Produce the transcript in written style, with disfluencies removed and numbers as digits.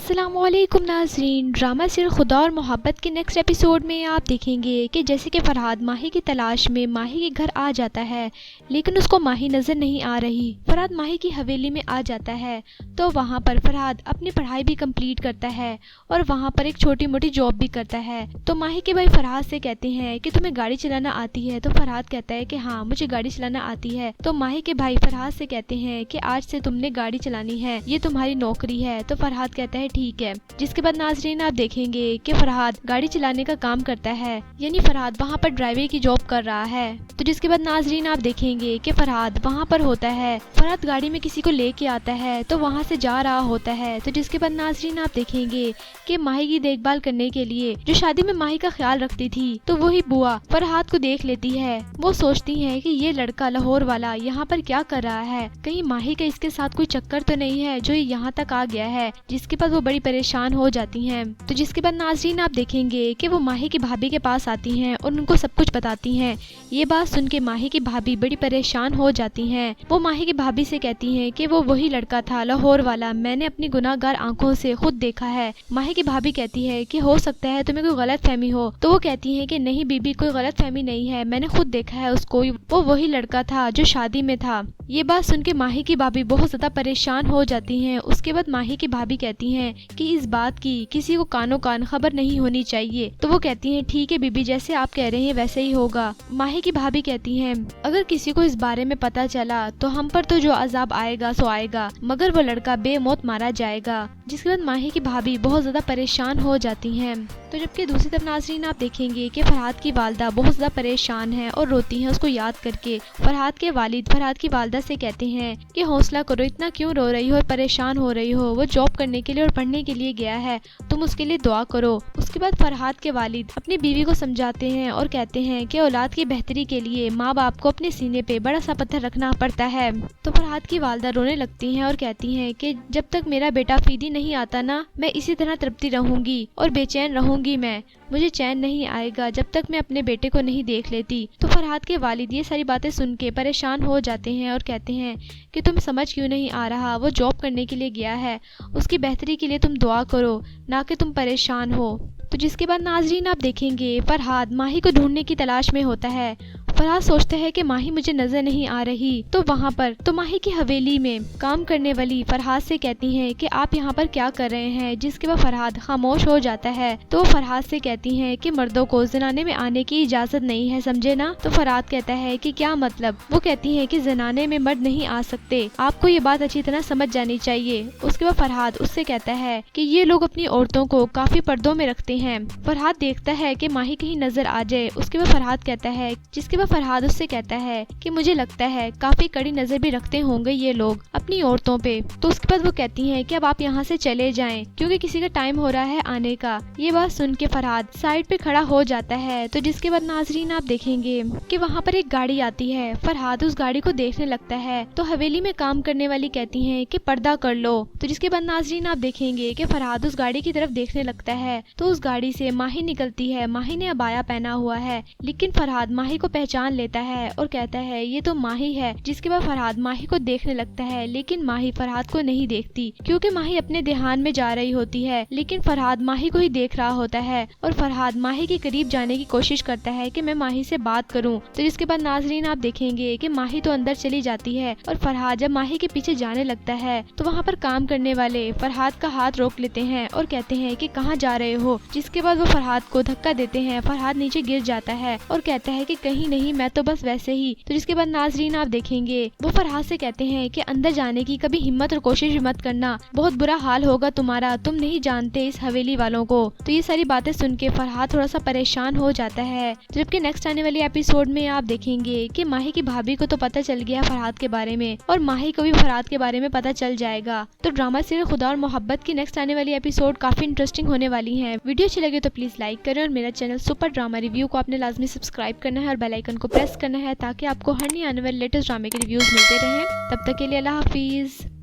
السلام علیکم ناظرین، ڈرامہ سیریل خدا اور محبت کے نیکسٹ ایپیسوڈ میں آپ دیکھیں گے کہ جیسے کہ فرحاد ماہی کی تلاش میں ماہی کے گھر آ جاتا ہے، لیکن اس کو ماہی نظر نہیں آ رہی۔ فرحاد ماہی کی حویلی میں آ جاتا ہے تو وہاں پر فرحاد اپنی پڑھائی بھی کمپلیٹ کرتا ہے اور وہاں پر ایک چھوٹی موٹی جاب بھی کرتا ہے۔ تو ماہی کے بھائی فرحاد سے کہتے ہیں کہ تمہیں گاڑی چلانا آتی ہے؟ تو فرحاد کہتا ہے کہ ہاں مجھے گاڑی چلانا آتی ہے۔ تو ماہی کے بھائی فرحاد سے کہتے ہیں کہ آج سے تم نے گاڑی چلانی ہے، یہ تمہاری نوکری ہے۔ تو فرحاد کہتا ہے ٹھیک ہے، جس کے بعد ناظرین آپ دیکھیں گے کہ فرحاد گاڑی چلانے کا کام کرتا ہے، یعنی فرحاد وہاں پر ڈرائیور کی جاب کر رہا ہے۔ تو جس کے بعد ناظرین آپ دیکھیں گے کہ فرحاد وہاں پر ہوتا ہے، فرحاد گاڑی میں کسی کو لے کے آتا ہے تو وہاں سے جا رہا ہوتا ہے۔ تو جس کے بعد ناظرین آپ دیکھیں گے کہ ماہی کی دیکھ بھال کرنے کے لیے جو شادی میں ماہی کا خیال رکھتی تھی تو وہی بوا فرحاد کو دیکھ لیتی ہے۔ وہ سوچتی ہے کہ یہ لڑکا لاہور والا یہاں پر کیا کر رہا ہے، کہیں ماہی کا اس کے ساتھ کوئی چکر تو نہیں ہے جو یہاں تک آ گیا ہے، جس کے بعد وہ بڑی پریشان ہو جاتی ہیں۔ تو جس کے بعد ناظرین آپ دیکھیں گے کہ وہ ماہی کی بھابھی کے پاس آتی ہیں اور ان کو سب کچھ بتاتی ہیں۔ یہ بات سن کے ماہی کی بھابھی بڑی پریشان ہو جاتی ہیں۔ وہ ماہی کی بھابھی سے کہتی ہیں کہ وہ وہی لڑکا تھا لاہور والا، میں نے اپنی گناہ گار آنکھوں سے خود دیکھا ہے۔ ماہی کی بھابھی کہتی ہے کہ ہو سکتا ہے تمہیں کوئی غلط فہمی ہو۔ تو وہ کہتی ہیں کہ نہیں بی بی، کوئی غلط فہمی نہیں ہے، میں نے خود دیکھا ہے اس کو، وہ وہی لڑکا تھا جو شادی میں تھا۔ یہ بات سن کے ماہی کی بھابھی بہت زیادہ پریشان ہو جاتی ہیں۔ اس کے بعد ماہی کی بھابھی کہتی ہیں کہ اس بات کی کسی کو کانوں کان خبر نہیں ہونی چاہیے۔ تو وہ کہتی ہیں ٹھیک ہے بی بی، جیسے آپ کہہ رہے ہیں ویسے ہی ہوگا۔ ماہی کی بھابھی کہتی ہیں اگر کسی کو اس بارے میں پتا چلا تو ہم پر تو جو عذاب آئے گا سو آئے گا، مگر وہ لڑکا بے موت مارا جائے گا۔ جس کے بعد ماہی کی بھابھی بہت زیادہ پریشان ہو جاتی ہیں۔ تو جبکہ دوسری طرف ناظرین آپ دیکھیں گے کہ فرحاد کی والدہ بہت زیادہ پریشان ہے اور روتی ہیں اس کو یاد کر کے۔ فرحاد کے والد فرحاد کی والدہ سے کہتے ہیں کہ حوصلہ کرو، اتنا کیوں رو رہی ہو اور پریشان ہو رہی ہو، وہ جاب کرنے کے لیے اور پڑھنے کے لیے گیا ہے، تم اس کے لیے دعا کرو۔ اس کے بعد فرحاد کے والد اپنی بیوی کو سمجھاتے ہیں اور کہتے ہیں کہ اولاد کی بہتری کے لیے ماں باپ کو اپنے سینے پہ بڑا سا پتھر رکھنا پڑتا ہے۔ تو فرحاد کی والدہ رونے لگتی ہیں اور کہتی ہیں کہ جب تک میرا بیٹا فیدی نہیں آتا نا، میں اسی طرح تڑپتی رہوں گی اور بے چین رہوں گی، مجھے چین نہیں آئے گا جب تک میں اپنے بیٹے کو نہیں دیکھ لیتی۔ تو فرحاد کے والد یہ ساری باتیں سن کے پریشان ہو جاتے ہیں اور کہتے ہیں کہ تم سمجھ کیوں نہیں آ رہا، وہ جاب کرنے کے لیے گیا ہے، اس کی بہتری کے لیے تم دعا کرو، نہ کہ تم پریشان ہو۔ تو جس کے بعد ناظرین آپ دیکھیں گے فرحاد ماہی کو ڈھونڈنے کی تلاش میں ہوتا ہے۔ فرحاد سوچتا ہے کہ ماہی مجھے نظر نہیں آ رہی۔ تو وہاں پر تو ماہی کی حویلی میں کام کرنے والی فرحاد سے کہتی ہیں کہ آپ یہاں پر کیا کر رہے ہیں، جس کے بعد فرحاد خاموش ہو جاتا ہے۔ تو وہ فرحاد سے کہتی ہیں کہ مردوں کو زنانے میں آنے کی اجازت نہیں ہے، سمجھے نا؟ تو فرحاد کہتا ہے کہ کیا مطلب؟ وہ کہتی ہیں کہ زنانے میں مرد نہیں آ سکتے، آپ کو یہ بات اچھی طرح سمجھ جانی چاہیے۔ اس کے بعد فرحاد اس سے کہتا ہے کہ یہ لوگ اپنی عورتوں کو کافی پردوں میں رکھتے ہیں۔ فرحاد دیکھتا ہے کہ ماہی کہیں نظر آ جائے۔ اس کے بعد فرحاد کہتا ہے، جس کے بعد فرحاد اس سے کہتا ہے کہ مجھے لگتا ہے کافی کڑی نظر بھی رکھتے ہوں گے یہ لوگ اپنی عورتوں پہ۔ تو اس کے بعد وہ کہتی ہیں کہ اب آپ یہاں سے چلے جائیں کیونکہ کسی کا ٹائم ہو رہا ہے آنے کا۔ یہ بات سن کے فرحاد سائڈ پہ کھڑا ہو جاتا ہے۔ تو جس کے بعد ناظرین آپ دیکھیں گے کہ وہاں پر ایک گاڑی آتی ہے۔ فرحاد اس گاڑی کو دیکھنے لگتا ہے تو حویلی میں کام کرنے والی کہتی ہیں کہ پردہ کر لو۔ تو جس کے بعد ناظرین آپ دیکھیں گے کہ فرحاد اس گاڑی کی طرف دیکھنے لگتا ہے تو اس گاڑی سے ماہی نکلتی ہے۔ ماہی نے عبایا پہنا ہوا ہے، لیکن فرحاد ماہی کو پہچان لیتا ہے اور کہتا ہے یہ تو ماہی ہے۔ جس کے بعد فرحاد ماہی کو دیکھنے لگتا ہے، لیکن ماہی فرحاد کو نہیں دیکھتی کیونکہ ماہی اپنے دھیان میں جا رہی ہوتی ہے، لیکن فرحاد ماہی کو ہی دیکھ رہا ہوتا ہے اور فرحاد ماہی کے قریب جانے کی کوشش کرتا ہے کہ میں ماہی سے بات کروں۔ تو جس کے بعد ناظرین آپ دیکھیں گے کہ ماہی تو اندر چلی جاتی ہے اور فرحاد جب ماہی کے پیچھے جانے لگتا ہے تو وہاں پر کام کرنے والے فرحاد کا ہاتھ روک لیتے ہیں اور کہتے ہیں کہ کہاں جا رہے ہو؟ جس کے بعد وہ فرحاد کو دھکا دیتے ہیں۔ فرحاد نیچے گر جاتا ہے اور کہتا ہے کہ کہیں نہیں، میں تو بس ویسے ہی۔ تو جس کے بعد ناظرین آپ دیکھیں گے وہ فرحاد سے کہتے ہیں کہ اندر جانے کی کبھی ہمت اور کوشش بھی مت کرنا، بہت برا حال ہوگا تمہارا، تم نہیں جانتے اس حویلی والوں کو۔ تو یہ ساری باتیں سن کے فرحاد تھوڑا سا پریشان ہو جاتا ہے، جبکہ نیکسٹ آنے والی ایپیسوڈ میں آپ دیکھیں گے کہ ماہی کی بھابھی کو تو پتہ چل گیا فرحاد کے بارے میں اور ماہی کو بھی فرحاد کے بارے میں پتہ چل جائے گا۔ تو ڈرامہ سیریل خدا اور محبت کی نیکسٹ آنے والی ایپیسوڈ کافی انٹرسٹنگ ہونے والی ہے۔ ویڈیو اچھی لگے تو پلیز لائک کریں اور میرا چینل سپر ڈرامہ ریویو کو آپ نے لازمی سبسکرائب کرنا ہے اور بیل آئیکن کو پریس کرنا ہے تاکہ آپ کو ہر نئی آنے والے لیٹسٹ ڈرامے کے ریویوز ملتے رہیں۔ تب تک کے لیے اللہ حافظ۔